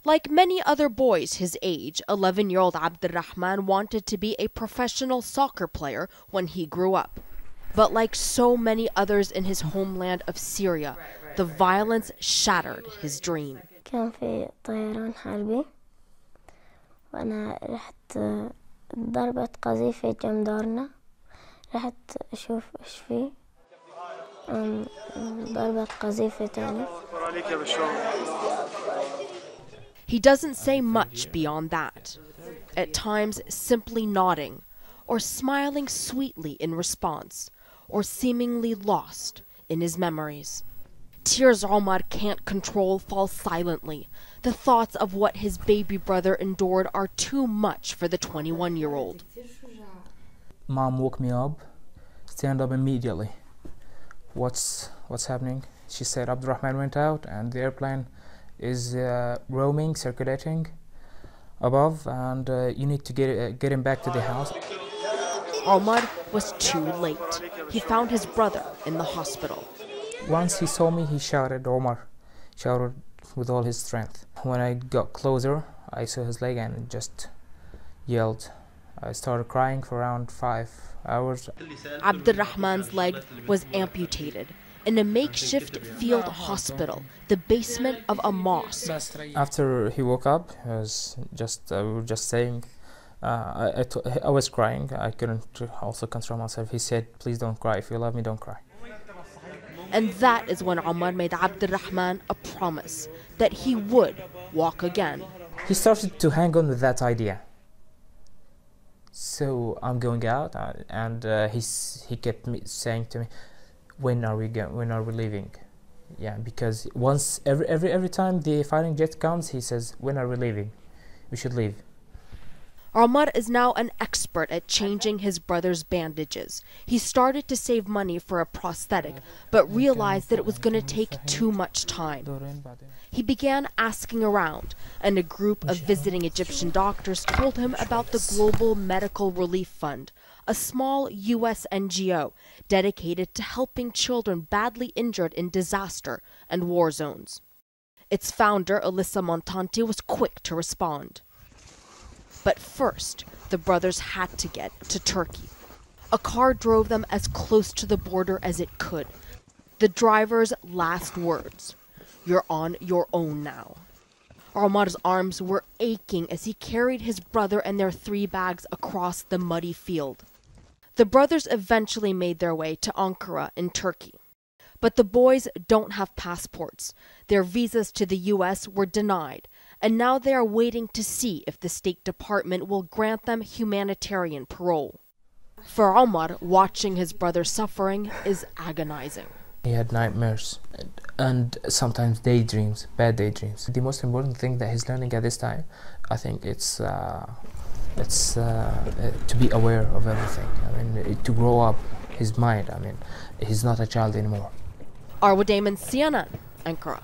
Like many other boys his age, 11-year-old Abdurrahman wanted to be a professional soccer player when he grew up. But like so many others in his homeland of Syria, the violence shattered his dream. كان في طيران حربي وأنا رحت ضربت قذيفة جنب دارنا رحت أشوف إيش فيه ضربت قذيفة تاني. He doesn't say much beyond that, at times simply nodding or smiling sweetly in response, or seemingly lost in his memories. Tears Omar can't control fall silently. The thoughts of what his baby brother endured are too much for the 21-year-old. Mom woke me up, stand up immediately. What's happening? She said Abdurrahman went out and the airplane is roaming, circulating above, and you need to get him back to the house. Omar was too late. He found his brother in the hospital. Once he saw me, he shouted, Omar, shouted with all his strength. When I got closer, I saw his leg and just yelled. I started crying for around 5 hours. Abdurrahman's leg was amputated in a makeshift field hospital, the basement of a mosque. After he woke up, we were just saying, I was crying. I couldn't also control myself. He said, please don't cry. If you love me, don't cry. And that is when Omar made Abdurrahman a promise that he would walk again. He started to hang on with that idea. So I'm going out, and he kept saying to me, when are we leaving? Yeah, because once every time the fighting jet comes, he says, when are we leaving? We should leave. Omar is now an expert at changing his brother's bandages. He started to save money for a prosthetic, but realized that it was going to take too much time. He began asking around, and a group of visiting Egyptian doctors told him about the Global Medical Relief Fund, a small U.S. NGO dedicated to helping children badly injured in disaster and war zones. Its founder, Alyssa Montanti, was quick to respond. But first, the brothers had to get to Turkey. A car drove them as close to the border as it could. The driver's last words, "You're on your own now." Omar's arms were aching as he carried his brother and their 3 bags across the muddy field. The brothers eventually made their way to Ankara in Turkey. But the boys don't have passports. Their visas to the U.S. were denied, and now they are waiting to see if the State Department will grant them humanitarian parole. For Omar, watching his brother suffering is agonizing. He had nightmares and sometimes daydreams, bad daydreams. The most important thing that he's learning at this time, I think it's to be aware of everything. I mean, to grow up his mind. I mean, he's not a child anymore. Arwa Damon, CNN, Ankara.